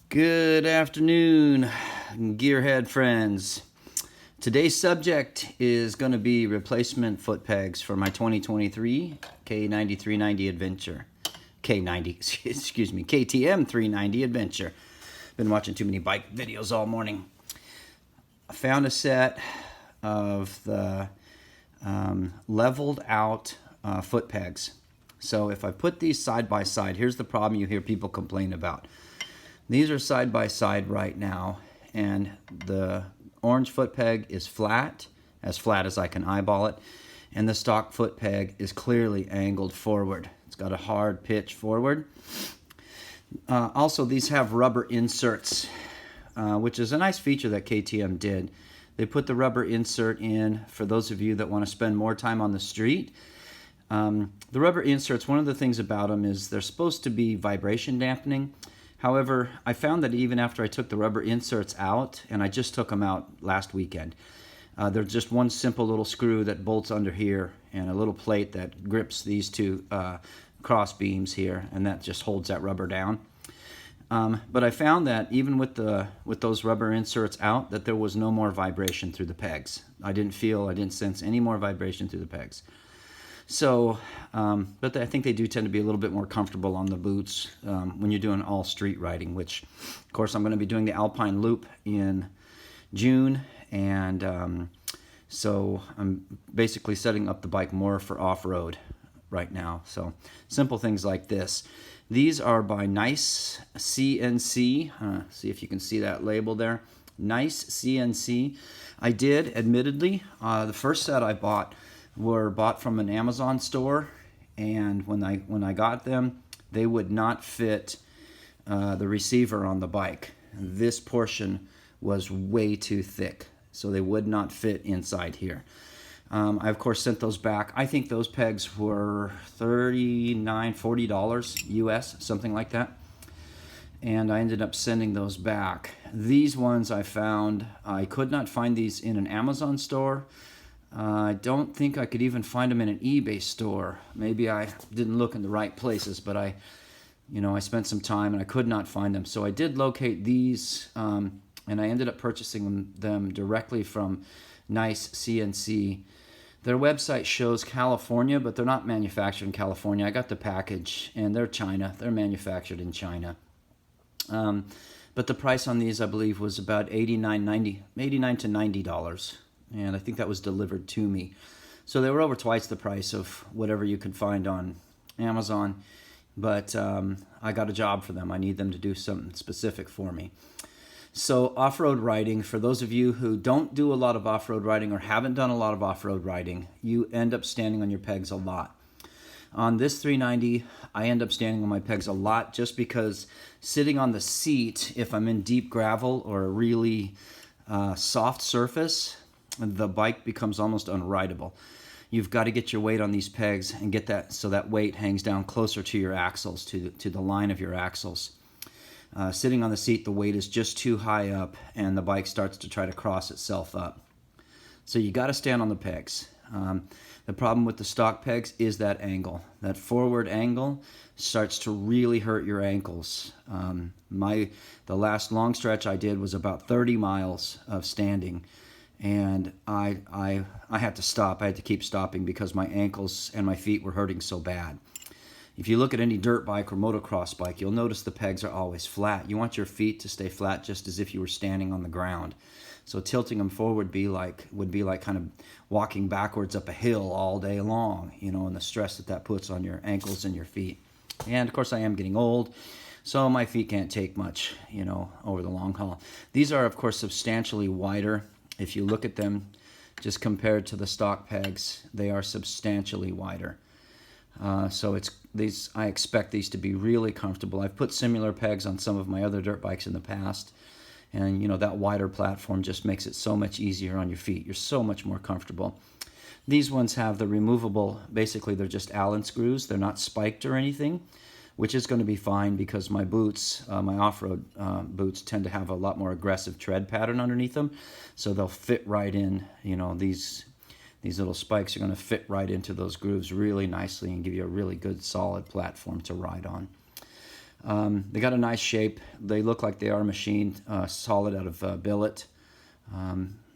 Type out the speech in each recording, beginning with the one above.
Good afternoon, gearhead friends. Today's subject is going to be replacement foot pegs for my 2023 K9390 Adventure. KTM 390 Adventure. Been watching too many bike videos all morning. I found a set of the leveled out foot pegs. So if I put these side by side, here's the problem you hear people complain about. These are side by side right now, and the orange foot peg is flat as I can eyeball it, and the stock foot peg is clearly angled forward. It's got a hard pitch forward. Also, these have rubber inserts, which is a nice feature that KTM did. They put the rubber insert in for those of you that want to spend more time on the street. The rubber inserts, one of the things about them is they're supposed to be vibration dampening. However, I found that even after I took the rubber inserts out, and I just took them out last weekend, there's just one simple little screw that bolts under here and a little plate that grips these two cross beams here, and that just holds that rubber down. But I found that even with those rubber inserts out, that there was no more vibration through the pegs. I didn't sense any more vibration through the pegs. So, but I think they do tend to be a little bit more comfortable on the boots when you're doing all street riding, which, of course, I'm going to be doing the Alpine Loop in June, and so I'm basically setting up the bike more for off-road right now. So, simple things like this. These are by NiceCnc. See if you can see that label there. NiceCnc. I did, admittedly, the first set I bought were bought from an Amazon store, and when I got them, they would not fit the receiver on the bike. This portion was way too thick, so they would not fit inside here. I of course sent those back. I think those pegs were $39, $40 US, something like that, and I ended up sending those back. These ones I found, I could not find these in an Amazon store. I don't think I could even find them in an eBay store. Maybe I didn't look in the right places, but I spent some time and I could not find them. So I did locate these, and I ended up purchasing them directly from NiceCnc. Their website shows California, but they're not manufactured in California. I got the package, and they're China. They're manufactured in China. But the price on these, I believe, was about $89 to $90. And I think that was delivered to me. So they were over twice the price of whatever you could find on Amazon. But I got a job for them. I need them to do something specific for me. So off-road riding, for those of you who don't do a lot of off-road riding or haven't done a lot of off-road riding, you end up standing on your pegs a lot. On this 390, I end up standing on my pegs a lot just because sitting on the seat, if I'm in deep gravel or a really soft surface, the bike becomes almost unrideable. You've got to get your weight on these pegs and get that so that weight hangs down closer to your axles, to the line of your axles. Sitting on the seat, the weight is just too high up, and the bike starts to try to cross itself up. So you got to stand on the pegs. The problem with the stock pegs is that angle. That forward angle starts to really hurt your ankles. The last long stretch I did was about 30 miles of standing. And I had to stop. I had to keep stopping because my ankles and my feet were hurting so bad. If you look at any dirt bike or motocross bike, you'll notice the pegs are always flat. You want your feet to stay flat just as if you were standing on the ground. So tilting them forward would be like kind of walking backwards up a hill all day long, and the stress that puts on your ankles and your feet. And of course I am getting old, so my feet can't take much, over the long haul. These are of course substantially wider. If you look at them, just compared to the stock pegs, they are substantially wider. So I expect these to be really comfortable. I've put similar pegs on some of my other dirt bikes in the past, and that wider platform just makes it so much easier on your feet. You're so much more comfortable. These ones have the removable, basically they're just Allen screws. They're not spiked or anything, which is going to be fine because my boots, my off-road boots, tend to have a lot more aggressive tread pattern underneath them, so they'll fit right in. These little spikes are going to fit right into those grooves really nicely and give you a really good solid platform to ride on. They got a nice shape. They look like they are machined solid out of billet.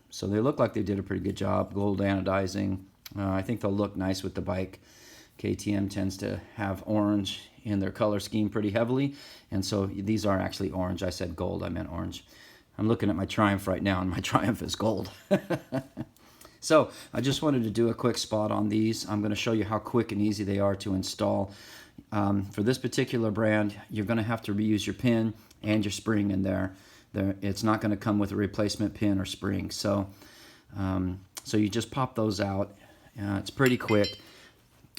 So they look like they did a pretty good job. Gold anodizing. I think they'll look nice with the bike. KTM tends to have orange in their color scheme pretty heavily, and so these are actually orange. I said gold, I meant orange. I'm looking at my Triumph right now, and my Triumph is gold. So I just wanted to do a quick spot on these. I'm going to show you how quick and easy they are to install. For this particular brand, you're going to have to reuse your pin and your spring in there. It's not going to come with a replacement pin or spring. So, so you just pop those out. It's pretty quick.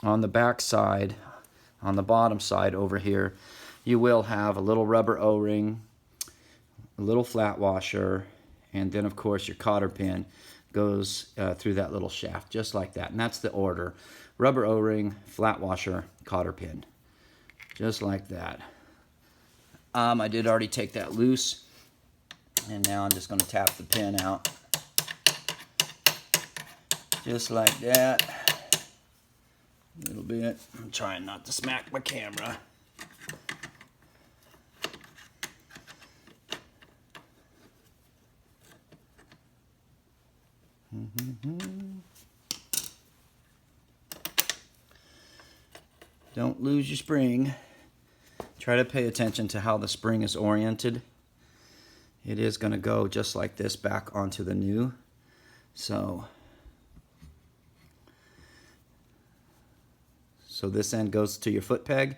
On the back side, on the bottom side over here, you will have a little rubber O-ring, a little flat washer, and then of course your cotter pin goes through that little shaft, just like that. And that's the order: rubber O-ring, flat washer, cotter pin, just like that. I did already take that loose, and now I'm just going to tap the pin out, just like that. A little bit. I'm trying not to smack my camera. Don't lose your spring. Try to pay attention to how the spring is oriented. It is going to go just like this back onto the new. So this end goes to your foot peg.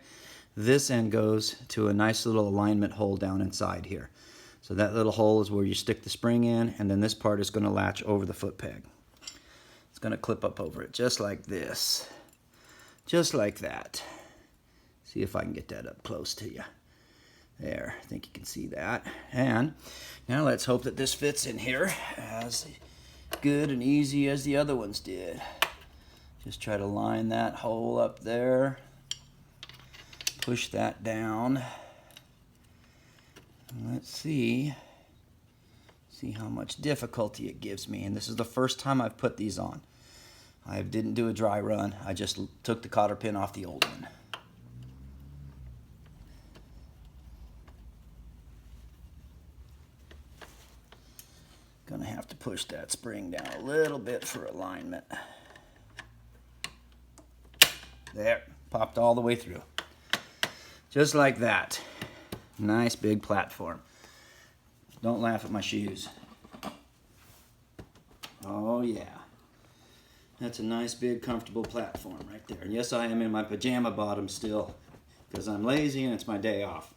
This end goes to a nice little alignment hole down inside here. So that little hole is where you stick the spring in, and then this part is going to latch over the foot peg. It's going to clip up over it just like this. Just like that. See if I can get that up close to you. There, I think you can see that. And now let's hope that this fits in here as good and easy as the other ones did. Just try to line that hole up there. Push that down. Let's see how much difficulty it gives me. And this is the first time I've put these on. I didn't do a dry run. I just took the cotter pin off the old one. Gonna have to push that spring down a little bit for alignment. There, popped all the way through. Just like that. Nice big platform. Don't laugh at my shoes. Oh yeah. That's a nice big comfortable platform right there. And yes, I am in my pajama bottoms still because I'm lazy and it's my day off.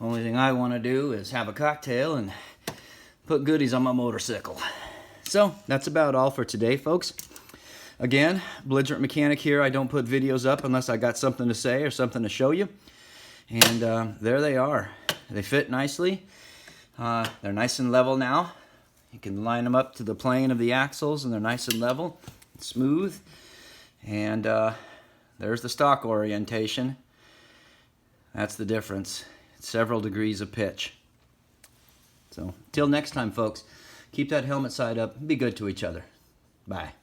Only thing I want to do is have a cocktail and put goodies on my motorcycle. So that's about all for today, folks. Again, Belligerent Mechanic here. I don't put videos up unless I got something to say or something to show you. And there they are. They fit nicely. They're nice and level now. You can line them up to the plane of the axles and they're nice and level and smooth. And there's the stock orientation. That's the difference. It's several degrees of pitch. So, till next time, folks, keep that helmet side up. Be good to each other. Bye.